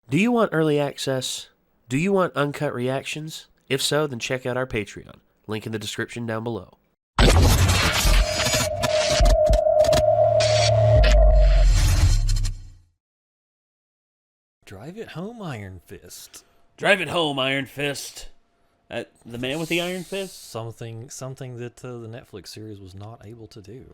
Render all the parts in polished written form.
Do you want early access? Do you want uncut reactions? If so, then check out our Patreon. Link in the description down below. Drive it home, Iron Fist. Drive it home, Iron Fist. The man with the iron fist? Something that the Netflix series was not able to do.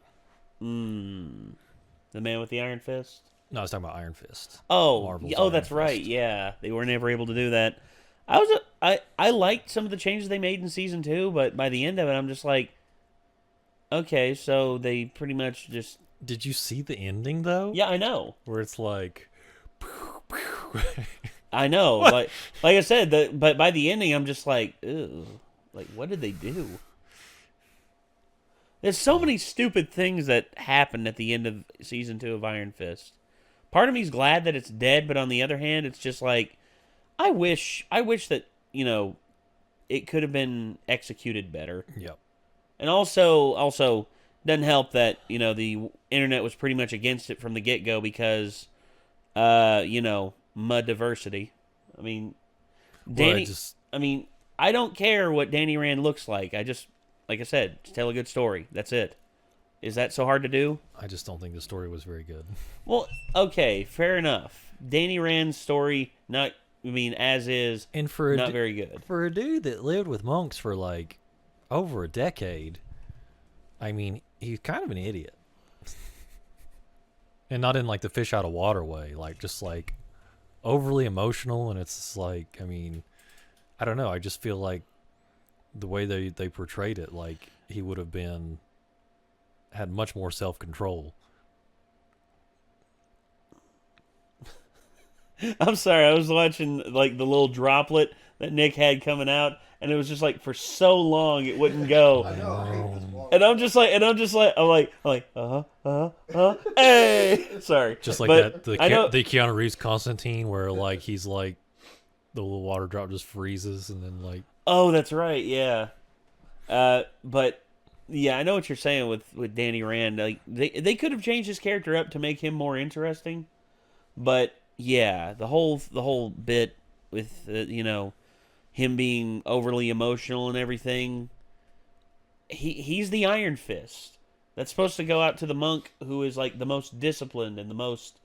The man with the iron fist? No, I was talking about Iron Fist. Oh, Marvel's oh, Iron that's Fist. right. Yeah, they were never able to do that. I liked some of the changes they made in season 2, but by the end of it, I'm just like, okay, so they pretty much just. Did you see the ending though? Yeah, I know. Where it's like. I know. Like I said, but by the ending, I'm just like, ew. Like, what did they do? There's so many stupid things that happened at the end of season 2 of Iron Fist. Part of me's glad that it's dead, but on the other hand, it's just like, I wish that, it could have been executed better. Yep. And also doesn't help that, the internet was pretty much against it from the get-go because, mud diversity. I mean, I don't care what Danny Rand looks like. I just, like I said, just tell a good story. That's it. Is that so hard to do? I just don't think the story was very good. Well, okay, fair enough. Danny Rand's story, as is, and for not very good. For a dude that lived with monks for, like, over a decade, I mean, he's kind of an idiot. And not in, like, the fish out of water way. Like, just, like, overly emotional, and it's just like, I mean, I don't know. I just feel like the way they portrayed it, like, he would have had much more self-control. I'm sorry, I was watching like the little droplet that Nick had coming out, and it was just like for so long it wouldn't go. I know. I hate this blog. And I'm like, hey, sorry. Just like But the Keanu Reeves Constantine, where like he's like the little water drop just freezes, and then like. Oh, that's right, yeah. But yeah, I know what you're saying with Danny Rand. Like they could have changed his character up to make him more interesting, but yeah, the whole bit with him being overly emotional and everything. He's the Iron Fist that's supposed to go out to the monk who is like the most disciplined and the most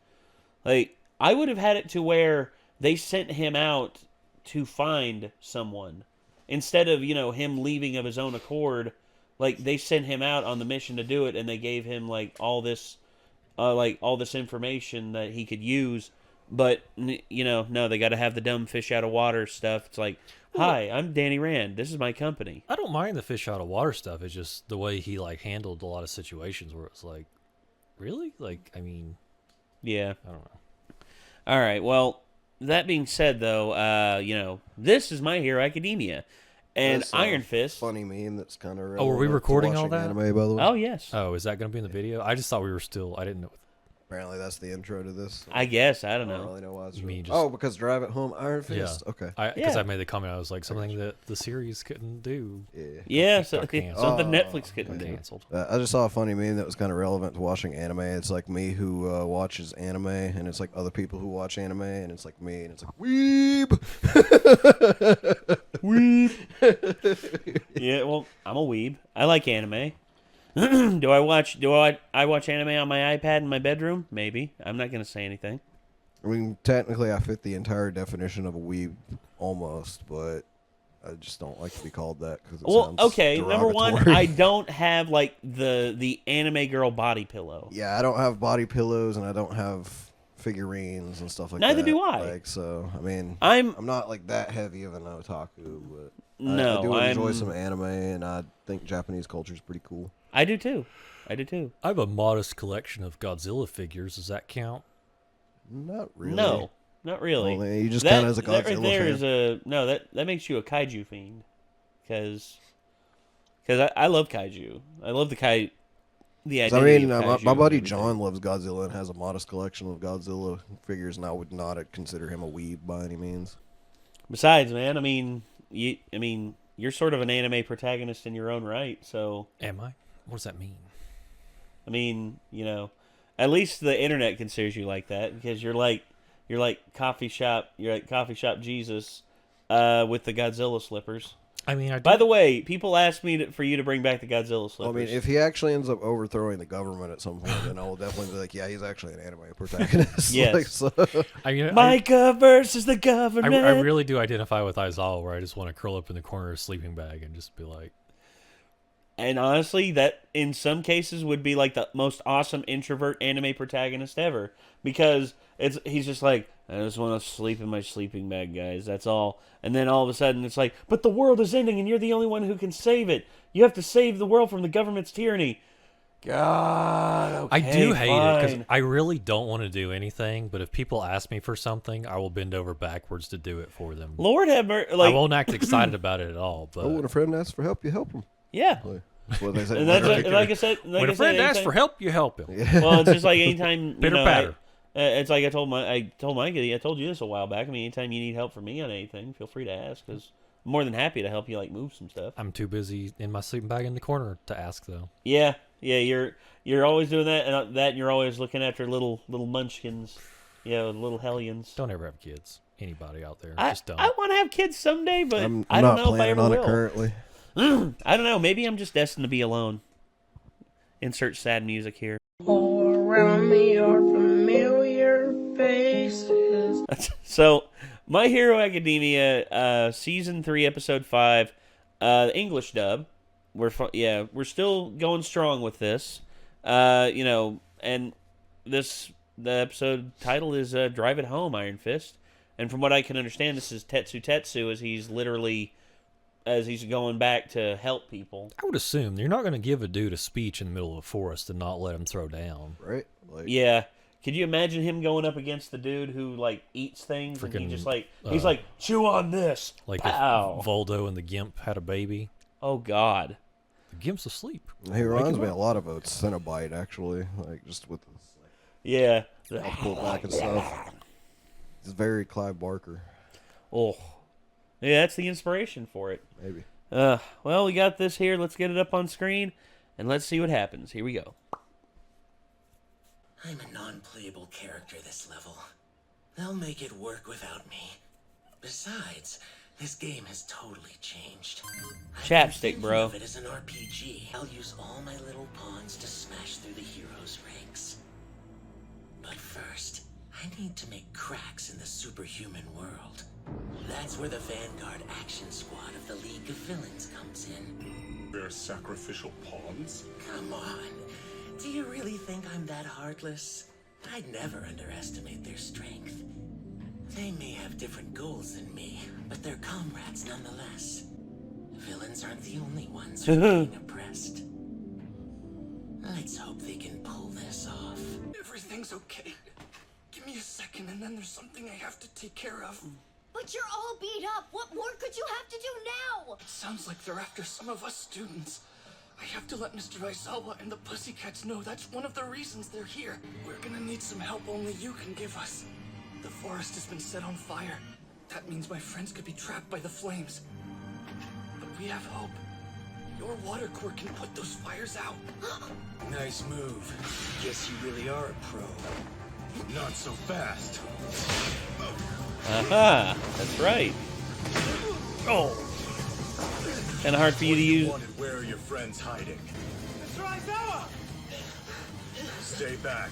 like. I would have had it to where they sent him out to find someone instead of him leaving of his own accord. Like they sent him out on the mission to do it, and they gave him all this information that he could use. But no, they got to have the dumb fish out of water stuff. It's like, hi, I'm Danny Rand. This is my company. I don't mind the fish out of water stuff. It's just the way he like handled a lot of situations where it's like, really? Like, I mean, yeah, I don't know. All right. Well, that being said, though, this is My Hero Academia, and That's Iron Fist. Funny meme that's kind of. Oh, were we recording all that? Anime, by the way. Oh yes. Oh, is that going to be in the video? I just thought we were still. I didn't know. Apparently, that's the intro to this. I guess I don't I don't know. really know why it's. You mean because Drive It Home, Iron Fist. Yeah. Okay. Because Yeah. I made the comment. I was like, something that the series couldn't do. Yeah. Yeah, Got canceled. something Netflix couldn't Got do. canceled. I just saw a funny meme that was kind of relevant to watching anime. It's like me who watches anime, and it's like other people who watch anime, and it's like me, and it's like weeb. Weeb. Yeah, well, I'm a weeb. I like anime. Do I watch anime on my iPad in my bedroom? Maybe. I'm not going to say anything. I mean, technically, I fit the entire definition of a weeb almost, but I just don't like to be called that because it sounds okay. Number one, derogatory. I don't have like the anime girl body pillow. Yeah, I don't have body pillows, and I don't have figurines and stuff like Neither that. do I. Like, so, I mean, I'm not like that heavy of an otaku, but no, I do enjoy some anime, and I think Japanese culture is pretty cool. I do too. I have a modest collection of Godzilla figures. Does that count? Not really. No, not really. Well, you just kind of as a Godzilla that right there fan. is that makes you a kaiju fiend, because I love kaiju. I love the I identity mean, of kaiju my and buddy everything. John loves Godzilla and has a modest collection of Godzilla figures, and I would not consider him a weeb by any means. Besides, man, you're sort of an anime protagonist in your own right. So, Am I? What does that mean? at least the internet considers you like that because you're like You're like coffee shop Jesus with the Godzilla slippers. I mean, By the way, people asked me for you to bring back the Godzilla slippers. I mean, if he actually ends up overthrowing the government at some point, then I will definitely be like, yeah, he's actually an anime protagonist. Yes. Like, so. I mean, Micah versus the government. I really do identify with Aizawa, where I just want to curl up in the corner of a sleeping bag and just be like. And honestly, that in some cases would be like the most awesome introvert anime protagonist ever, because he's just like, I just want to sleep in my sleeping bag, guys. That's all. And then all of a sudden it's like, but the world is ending and you're the only one who can save it. You have to save the world from the government's tyranny. God, okay, I do hate it because fine. I really don't want to do anything, but if people ask me for something, I will bend over backwards to do it for them. Lord have mercy. I Like, won't act excited about it at all. But When a friend asks for help, you help him. yeah. That's what they say. And that's like I said. when a friend asks for help, you help him. Well, it's just like anytime. Pitter patter. It's like I told Mike. I told you this a while back. I mean, anytime you need help from me on anything, feel free to ask. Because I'm more than happy to help you like move some stuff. I'm too busy in my sleeping bag in the corner to ask though. Yeah. You're always doing that, and you're always looking after little munchkins. Little hellions. Don't ever have kids. Anybody out there, I just don't. I want to have kids someday, but I'm I don't not know if I planning ever on will. it currently. I don't know. Maybe I'm just destined to be alone. Insert sad music here. All around me are familiar faces. So, My Hero Academia, season 3, episode 5, English dub. We're still going strong with this. And the episode title is "Drive It Home, Iron Fist." And from what I can understand, this is Tetsu as he's going back to help people. I would assume you're not going to give a dude a speech in the middle of a forest and not let him throw down. Right? Like, Yeah. Could you imagine him going up against the dude who like eats things and he Freaking, just like he's like, chew on this. Like Pow. if Voldo and the Gimp had a baby. Oh God. The Gimp's asleep. He reminds me a lot of a Cenobite, actually. Like, just with this, Yeah. pulled back and stuff. It's very Clive Barker. Oh. Yeah, that's the inspiration for it. Maybe. Well, we got this here. Let's get it up on screen and let's see what happens. Here we go. I'm a non-playable character this level. They'll make it work without me. Besides, this game has totally changed. Chapstick, bro. Of it as an RPG. I'll use all my little pawns to smash through the heroes' ranks. But first, I need to make cracks in the superhuman world. That's where the Vanguard Action Squad of the League of Villains comes in. They're sacrificial pawns? Come on. Do you really think I'm that heartless? I'd never underestimate their strength. They may have different goals than me, but they're comrades nonetheless. Villains aren't the only ones who are being oppressed. Let's hope they can pull this off. Everything's okay. Give me a second and then there's something I have to take care of. But you're all beat up. What more could you have to do now? It sounds like they're after some of us students. I have to let Mr. Aizawa and the Pussycats know that's one of the reasons they're here. We're gonna need some help only you can give us. The forest has been set on fire. That means my friends could be trapped by the flames. But we have hope. Your water core can put those fires out. Nice move. Guess you really are a pro. Not so fast. Aha. That's right. Oh. Kind of hard for you to use. Where are your friends hiding? Mr. Aizawa! Stay back.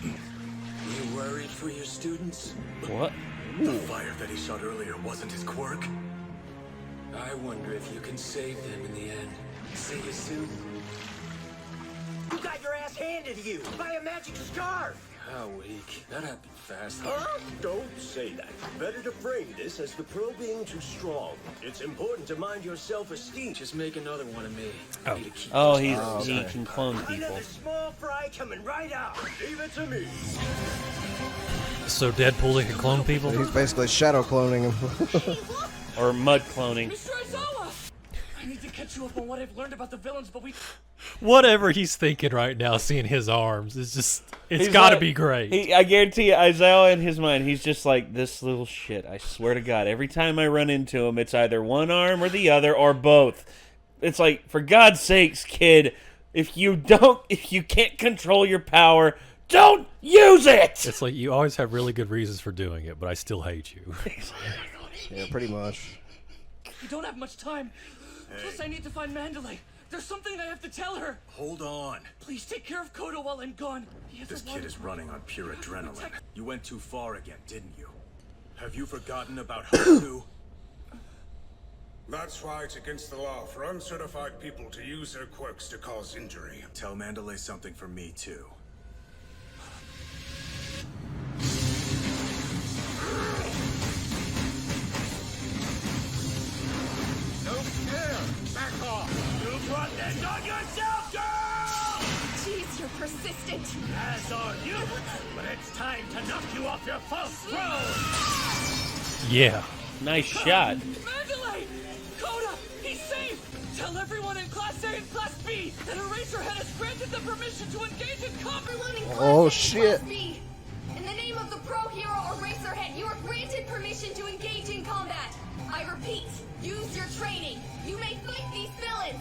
You worried for your students? What? The fire that he shot earlier wasn't his quirk? I wonder if you can save them in the end. See you soon. You got your ass handed to you by a magic scarf! How weak. That happened fast. Don't say that. Better to frame this as the pro being too strong. It's important to mind your self-esteem. Just make another one of me. I need to keep Oh, this he can clone people. Another small fry coming right out. Leave it to me. So Deadpool can clone people? He's basically shadow cloning him. Or mud cloning. Mr. Aizawa! I need to catch you up on what I've learned about the villains, but we... Whatever he's thinking right now, seeing his arms, it's He's got to like- be great. I guarantee you, Aizawa in his mind, he's just like, this little shit. I swear to God, every time I run into him, it's either one arm or the other or both. It's like, for God's sakes, kid, if you can't control your power, Don't use it! It's like you always have really good reasons for doing it, but I still hate you. Yeah, pretty much. We don't have much time. Plus, I need to find Mandalay. There's something I have to tell her. Hold on. Please take care of Kodo while I'm gone. This kid is running on pure adrenaline. You went too far again, didn't you? Have you forgotten about Hart too? That's why it's against the law for uncertified people to use their quirks to cause injury. Tell Mandalay something from me too. Don't scare! Back off! You brought this on yourself, girl! Jeez, you're persistent. As are you. But it's time to knock you off your false throne. Yeah. Nice shot. Mandalay! Koda! He's safe! Tell everyone in Class A and Class B that Eraserhead has granted them permission to engage in combat. Everyone in Class Oh, A and shit. Class B. In the name of the pro hero Eraserhead, you are granted permission to engage in combat. I repeat, use your training. You may fight these villains.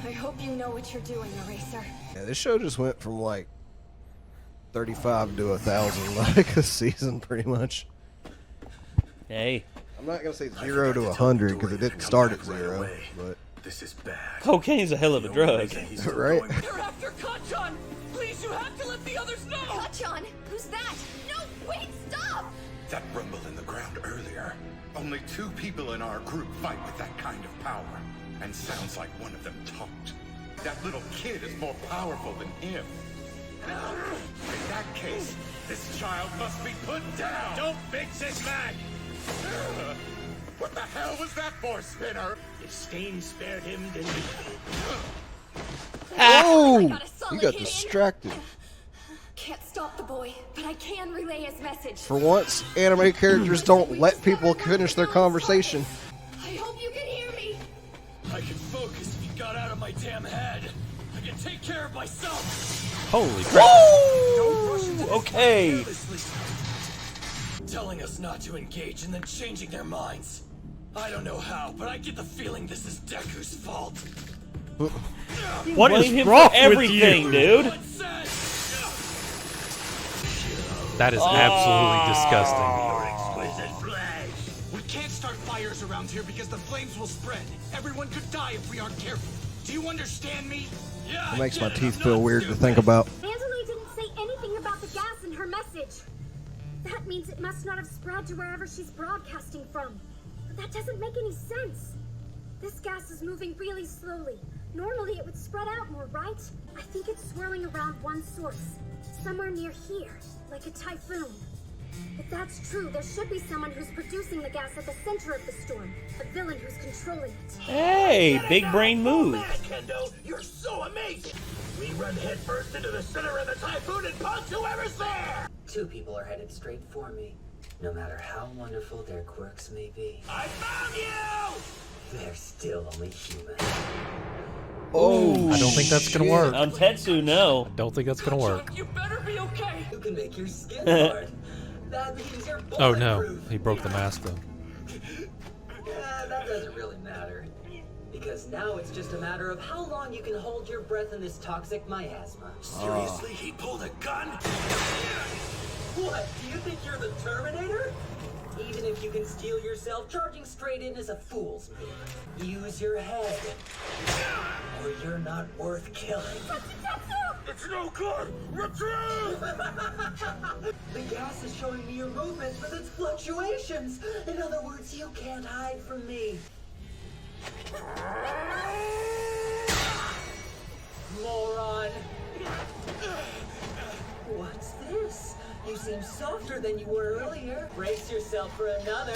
I hope you know what you're doing, Eraser. Yeah, this show just went from like 35 to 1,000 like a season, pretty much. Hey, I'm not gonna say 0 to 100 because it didn't start at 0, but This is bad. cocaine's a hell of a drug. right? They're after Kachan! Please, you have to let the others know! Kachan, who's that? No, wait, stop! That rumble in the ground earlier. Only 2 people in our group fight with that kind of power. And sounds like one of them talked. That little kid is more powerful than him. In that case, this child must be put down! Don't fix it, Mac! What the hell was that for, Spinner? If Stain spared him, then Oh! I got a You solid got hit in. distracted. Can't stop the boy, but I can relay his message. For once, anime characters don't let people finish their conversation. I hope you can hear me. I can focus if you got out of my damn head. I can take care of myself. Holy crap. Okay. Telling us not to engage and then changing their minds. I don't know how, but I get the feeling this is Deku's fault. What Blame is him wrong for everything, with you? dude. What said? That is absolutely disgusting. Exquisite flesh. We can't start fires around here because the flames will spread. Everyone could die if we aren't careful. Do you understand me? Yeah. It makes my teeth feel weird to think about. Mandalay didn't say anything about the gas in her message. That means it must not have spread to wherever she's broadcasting from. But that doesn't make any sense. This gas is moving really slowly. Normally it would spread out more, right? I think it's swirling around one source. Somewhere near here, like a typhoon. If that's true, there should be someone who's producing the gas at the center of the storm. A villain who's controlling it. Hey, big brain move. Kendo, you're so amazing. We run headfirst into the center of the typhoon and punch whoever's there. 2 people are headed straight for me, no matter how wonderful their quirks may be. I found you! They're still only human. Oh, I don't think that's gonna work. On Tetsu, no. Don't think that's gonna work. You better be okay. You can make your skin hard. That means you're Oh no, bulletproof. he broke the mask though. That doesn't really matter. Because now it's just a matter of how long you can hold your breath in this toxic miasma. Seriously, he pulled a gun? What? Do you think you're the Terminator? Even if you can steal yourself, charging straight in is a fool's move. Use your head, or you're not worth killing. It's no good! Retreat! The gas is showing me your movements with its fluctuations. In other words, you can't hide from me. Moron! What's this? You seem softer than you were earlier. Brace yourself for another.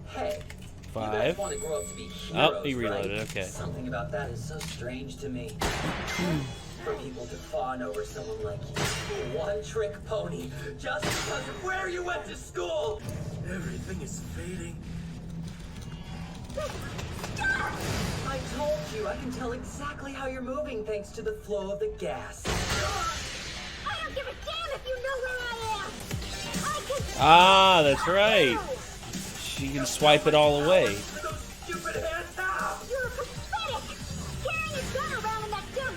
Hey. You 5. guys want to grow up to be heroes, Oh, he reloaded, right? okay. Something about that is so strange to me. For people to fawn over someone like you. One-trick pony. Just because of where you went to school. Everything is fading. I told you, I can tell exactly how you're moving thanks to the flow of the gas. I don't give a damn if you know where I am! I can... Ah, that's right. She can swipe it all away. Those stupid hands out! You're pathetic! Carrying a gun around in that damn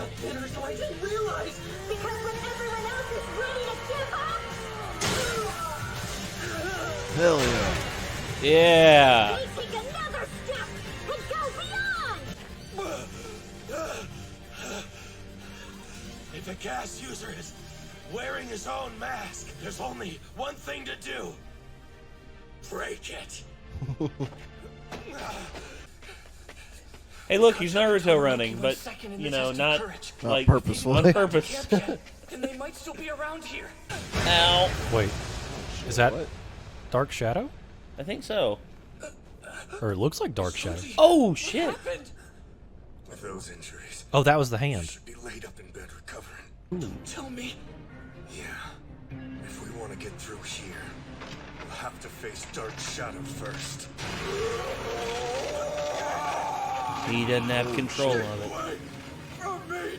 got thinner, so I didn't realize. Because when everyone else is ready to give up, Hell yeah. Yeah. they take another step and go beyond. If a gas user is wearing his own mask, there's only one thing to do. Break it. Hey, look, he's Naruto running, but, you know, not like purposefully. on purpose. And they might still be around here. Ow. Wait, is that Dark Shadow? I think so. Or it looks like Dark Shadow. Oh, shit. With those injuries, Oh, that was the hand. should be laid up in bed recovering. Don't tell me. Yeah. If we want to get through here, we'll have to face Dark Shadow first. He doesn't have control of it. Away from me!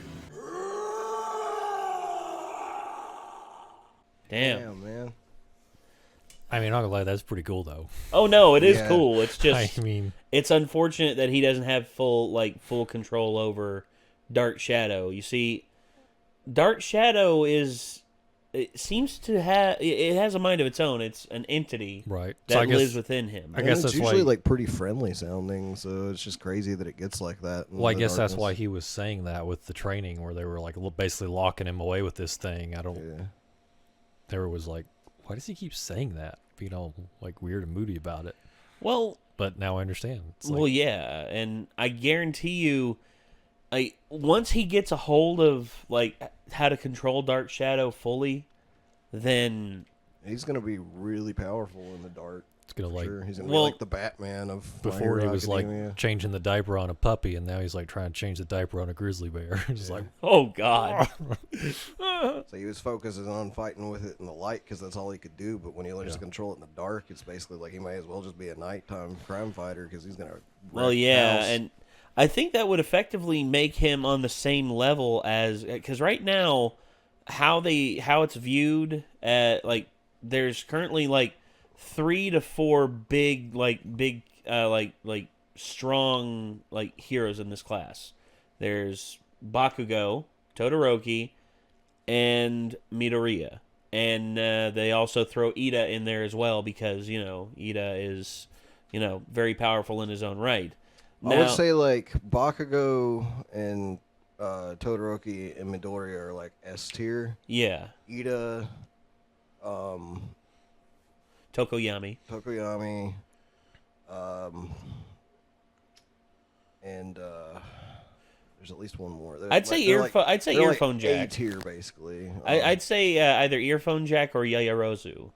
Damn. man. I mean, not gonna lie, that's pretty cool though. Oh no, it is Yeah. cool. It's just, I mean, it's unfortunate that he doesn't have full control over Dark Shadow. You see, Dark Shadow it seems to have, it has a mind of its own. It's an entity right. that So I guess, lives within him. I guess it's that's usually why. like pretty friendly sounding, so it's just crazy that it gets like that. in Well, I the guess that's darkness. why he was saying that with the training, where they were like basically locking him away with this thing. I don't. Yeah. There was like, why does he keep saying that? Being all like weird and moody about it. Well, But now I understand. It's like, well, yeah, and I guarantee you, like, once he gets a hold of like how to control Dark Shadow fully, then He's gonna be really powerful in the dark. it's gonna for like sure. He's gonna well, be like the Batman of My before he Hero was Academia. like changing the diaper on a puppy, and now he's like trying to change the diaper on a grizzly bear. Just like, oh god, So he was focusing on fighting with it in the light because that's all he could do. But when he learns to control it in the dark, it's basically like he may as well just be a nighttime crime fighter because he's gonna. well, wreck yeah, house. and I think that would effectively make him on the same level as, because right now, how it's viewed at like, there's currently like 3 to 4 big strong like heroes in this class. There's Bakugo, Todoroki, and Midoriya, and they also throw Ida in there as well because Ida is very powerful in his own right. I would say like Bakugo and Todoroki and Midoriya are like S tier. Yeah. Ida, Tokoyami, and there's at least one more. I'd say Earphone Jack. A tier basically. I'd say either Earphone Jack or Yayarozu.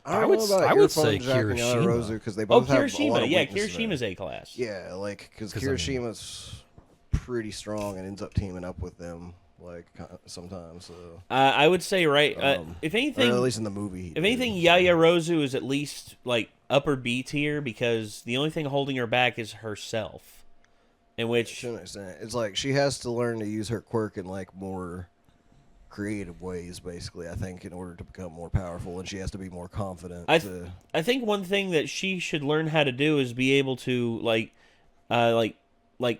I would say Kirishima because they both have a lot Kirishima. of Yeah, weaknesses there. Kirishima's A class. Yeah, like because 'Cause I mean- Kirishima's pretty strong and ends up teaming up with them like sometimes. So I would say if anything, or at least in the movie. If anything, Yayarozu is at least like upper B tier because the only thing holding her back is herself. In which, to an extent, it's like she has to learn to use her quirk in like more creative ways, basically. I think in order to become more powerful, and she has to be more confident. I think one thing that she should learn how to do is be able to like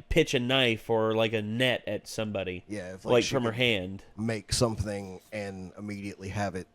pitch a knife or like a net at somebody. Yeah, if, like she from her could hand. Make something and immediately have it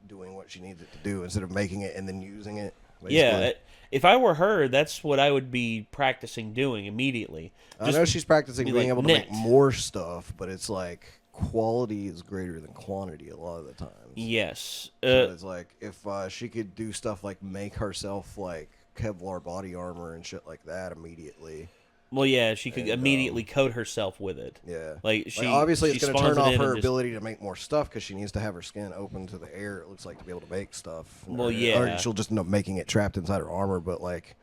doing what she needs it to do instead of making it and then using it. Basically. Yeah, if I were her, that's what I would be practicing doing immediately. I know she's practicing being like able to net. make more stuff, but it's like quality is greater than quantity a lot of the times. Yes. So it's like if she could do stuff like make herself like Kevlar body armor and shit like that immediately. Well, yeah, she could immediately coat herself with it. Yeah, like she obviously she it's going to spawns turn it off in her and just- ability to make more stuff because she needs to have her skin open to the air. It looks like to be able to make stuff. Well, or yeah. she'll just end up making it trapped inside her armor. But like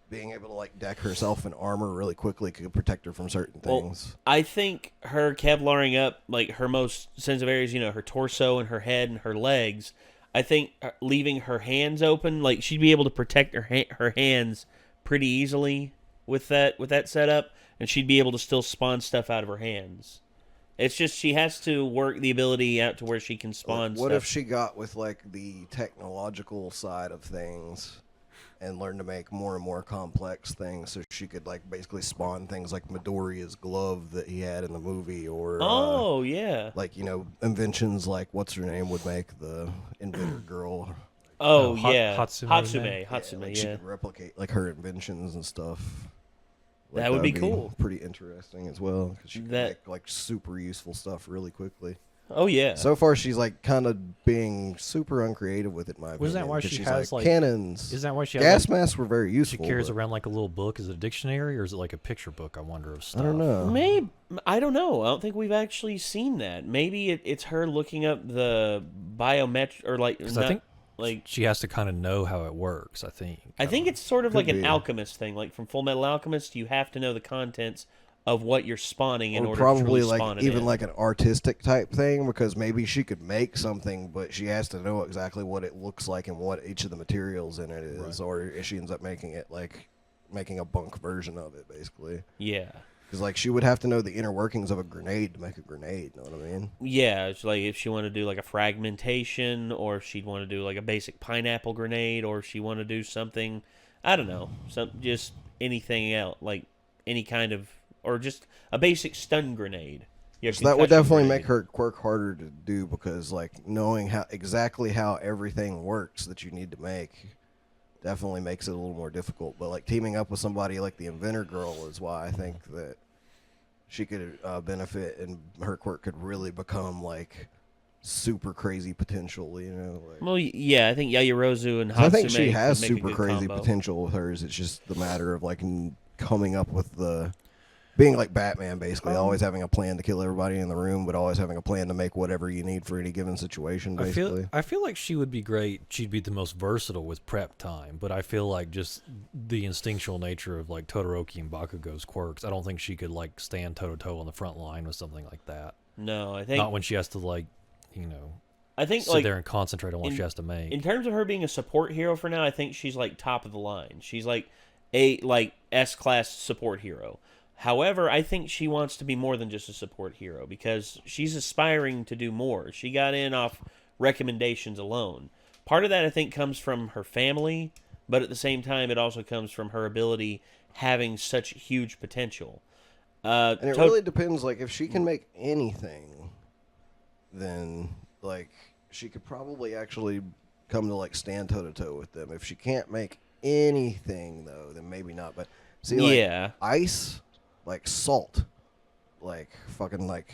being able to like deck herself in armor really quickly could protect her from certain things. Well, I think her Kevlaring up like her most sensitive areas, her torso and her head and her legs. I think leaving her hands open, like she'd be able to protect her hands pretty easily with that setup, and she'd be able to still spawn stuff out of her hands. It's just she has to work the ability out to where she can spawn What stuff. if she got with like the technological side of things and learn to make more and more complex things, so she could like basically spawn things like Midoriya's glove that he had in the movie, or like inventions like what's her name would make the inventor girl. Hatsume. Like she could replicate like her inventions and stuff. Like, that would be cool. Pretty interesting as well, because she can make like super useful stuff really quickly. Oh yeah. So far, she's like kind of being super uncreative with it. In my opinion. Isn't that why she has like cannons? Isn't that why she gas masks were very useful? She carries around like a little book. Is it a dictionary or is it like a picture book? I wonder of stuff. I don't know. Maybe I don't know. I don't think we've actually seen that. Maybe it's her looking up the biometric or like. I think like she has to kind of know how it works. I think. I think it's sort of like an alchemist thing, like from Full Metal Alchemist. You have to know the contents of what you're spawning in order probably to really like spawn it even in. like an artistic type thing, because maybe she could make something, but she has to know exactly what it looks like and what each of the materials in it is, or if she ends up making it like making a bunk version of it, basically. Yeah. Because like she would have to know the inner workings of a grenade to make a grenade. Know what I mean? Yeah, it's like if she wanted to do like a fragmentation, or if she'd want to do like a basic pineapple grenade, or if she want to do something, I don't know, just anything else, like any kind of. Or just a basic stun grenade. So that would definitely make her quirk harder to do, because like knowing exactly how everything works that you need to make definitely makes it a little more difficult. But like teaming up with somebody like the Inventor Girl is why I think that she could benefit, and her quirk could really become like super crazy potential. Like, well, yeah, I think Yaoyorozu and Hatsume. I think she has make a super good crazy combo. potential with hers. It's just the matter of like coming up with the. Being like Batman, basically, always having a plan to kill everybody in the room, but always having a plan to make whatever you need for any given situation, basically. I feel like she would be great. She'd be the most versatile with prep time, but I feel like just the instinctual nature of like Todoroki and Bakugo's quirks, I don't think she could like stand toe-to-toe on the front line with something like that. No, I think... Not when she has to I think sit there and concentrate on what she has to make. In terms of her being a support hero for now, I think she's like top of the line. She's like a S-class support hero. However, I think she wants to be more than just a support hero, because she's aspiring to do more. She got in off recommendations alone. Part of that, I think, comes from her family, but at the same time, it also comes from her ability having such huge potential. And it really depends. Like, if she can make anything, then, like, she could probably actually come to, like, stand toe-to-toe with them. If she can't make anything, though, then maybe not. But, see, like, ice... Like salt, like fucking like,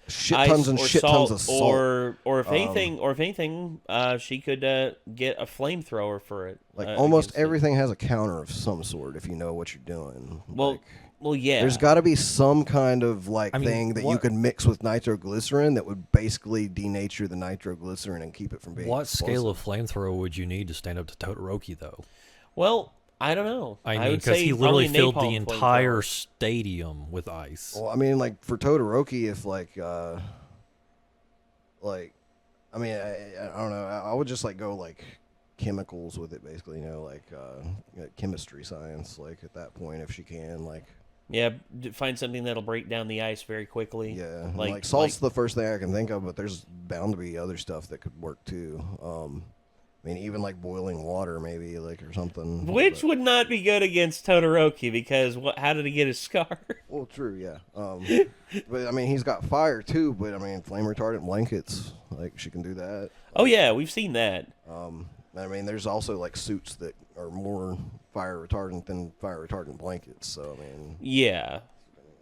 shit tons and shit tons of salt. Or if anything, she could get a flamethrower for it. Like almost everything has a counter of some sort if you know what you're doing. Well, yeah. There's got to be some kind of thing that you could mix with nitroglycerin that would basically denature the nitroglycerin and keep it from being. What explosive. scale of flamethrower would you need to stand up to Todoroki, though? Well. I don't know. I mean, because he literally filled the entire stadium with ice. Well, I mean, like, for Todoroki, if, I mean, I don't know. I would just, go, chemicals with it, basically, chemistry science, at that point, if she can, Yeah, find something that'll break down the ice very quickly. Yeah, salt's the first thing I can think of, but there's bound to be other stuff that could work, too. I mean, even boiling water, maybe, or something. Which would not be good against Todoroki, because how did he get his scar? Well, true, yeah. But, I mean, he's got fire, too, but, I mean, flame retardant blankets, she can do that. Oh, yeah, we've seen that. I mean, there's also, suits that are more fire retardant than fire retardant blankets, so, I mean... Yeah.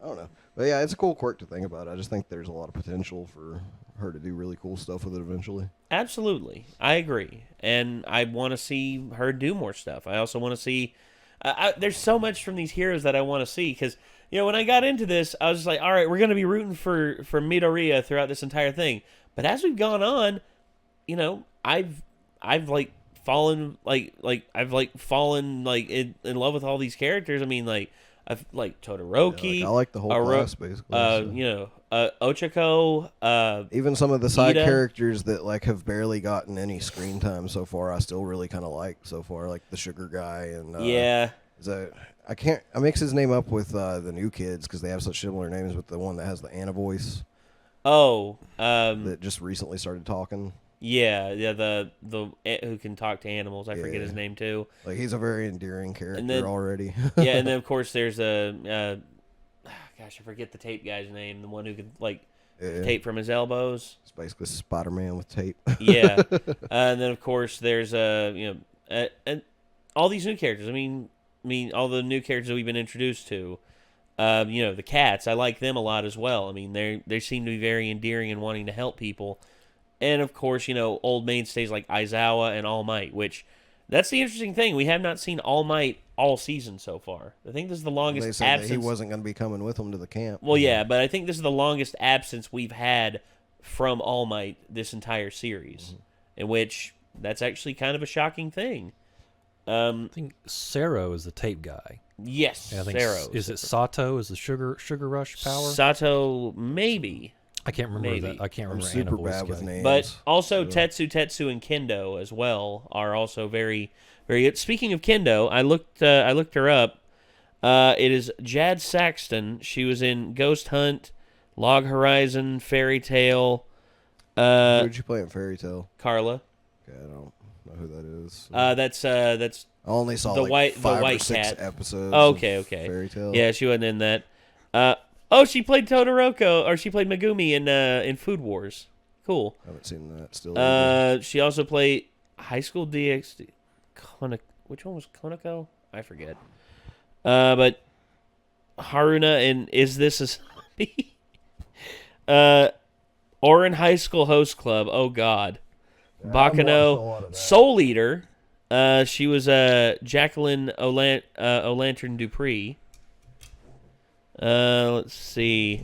I don't know. But, yeah, it's a cool quirk to think about. I just think there's a lot of potential for her to do really cool stuff with it eventually. Absolutely. I agree. And I want to see her do more stuff. I also want to see... there's so much from these heroes that I want to see, because, when I got into this, I was just like, all right, we're going to be rooting for Midoriya throughout this entire thing. But as we've gone on, I've fallen in love with all these characters. I mean, I've Todoroki. Yeah, I like the whole class, basically. Ochako. Even some of the side Ida. characters that have barely gotten any screen time so far, I still really kind of like so far, like the sugar guy and I mix his name up with the new kids because they have such similar names, but the one that has the Anna voice. Oh, that just recently started talking. Yeah, the who can talk to animals. I forget his name too. Like he's a very endearing character already. Yeah, and then of course there's gosh, I forget the tape guy's name. The one who could like tape from his elbows. It's basically Spider-Man with tape. Yeah, and then of course there's and all these new characters. I mean all the new characters that we've been introduced to. The cats. I like them a lot as well. I mean they seem to be very endearing and wanting to help people. And, of course, old mainstays like Aizawa and All Might, which that's the interesting thing. We have not seen All Might all season so far. I think this is the longest they said absence. That he wasn't going to be coming with them to the camp. Well, yeah, but I think this is the longest absence we've had from All Might this entire series, in which that's actually kind of a shocking thing. I think Sero is the tape guy. Yes, I think Sero. Is it Sato? Is the sugar rush power? Sato, maybe. I can't remember that. I can't remember. I'm super bad with names. But also Tetsu, and Kendo as well are also very, very good. Speaking of Kendo, I looked her up. It is Jad Saxton. She was in Ghost Hunt, Log Horizon, Fairy Tale. Who did you play in Fairy Tale? Carla. Okay, I don't know who that is. That's I only saw the like the 5 white or 6 cat episodes. Oh, okay. Fairy Tale. Yeah, she wasn't in that. She played Todoroki, or she played Megumi in Food Wars. Cool. I haven't seen that still. She also played High School DxD. Which one was Konako? I forget. But Haruna and Is This a Zombie? Orin High School Host Club. Oh God. Bakano. Soul Eater. She was Jacqueline O'Lantern Dupree. Let's see.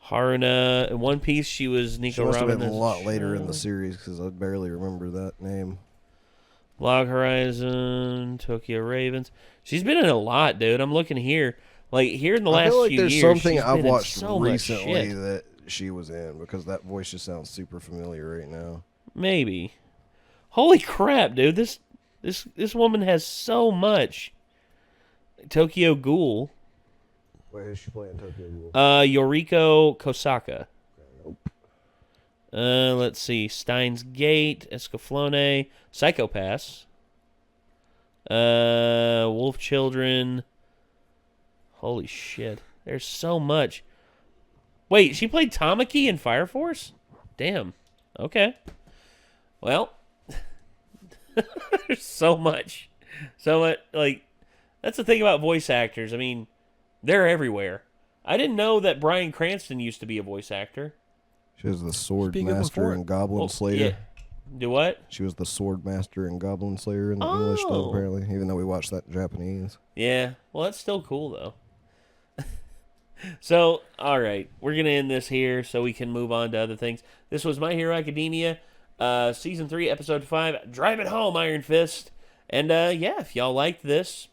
Haruna. In One Piece, she was Nico She must have Robin. been a lot later in the series because I barely remember that name. Log Horizon, Tokyo Ravens. She's been in a lot, dude. I'm looking here. Like, here in the last I feel like few there's years, something she's I've been in watched so much recently shit. that she was in because that voice just sounds super familiar right now. Maybe. Holy crap, dude. This woman has so much. Tokyo Ghoul. Wait, who's she playing Tokyo Ghoul? Yoriko Kosaka. Nope. Let's see. Steins Gate, Escaflowne, Psychopaths, Wolf Children. Holy shit. There's so much. Wait, she played Tamaki in Fire Force? Damn. Okay. Well, there's so much. So much. Like, that's the thing about voice actors. I mean, they're everywhere. I didn't know that Bryan Cranston used to be a voice actor. She was the sword master in Goblin Slayer. Yeah. Do what? She was the sword master in Goblin Slayer in the English dub, apparently, even though we watched that in Japanese. Yeah. Well, that's still cool, though. So, all right. We're going to end this here so we can move on to other things. This was My Hero Academia, Season 3, Episode 5. Drive it home, Iron Fist. And, yeah, if y'all liked this,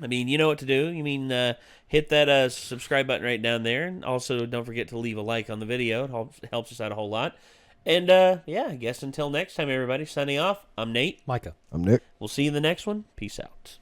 I mean, you know what to do. You mean, hit that subscribe button right down there. And also, don't forget to leave a like on the video. It helps us out a whole lot. And, yeah, I guess until next time, everybody, signing off, I'm Nate. Micah. I'm Nick. We'll see you in the next one. Peace out.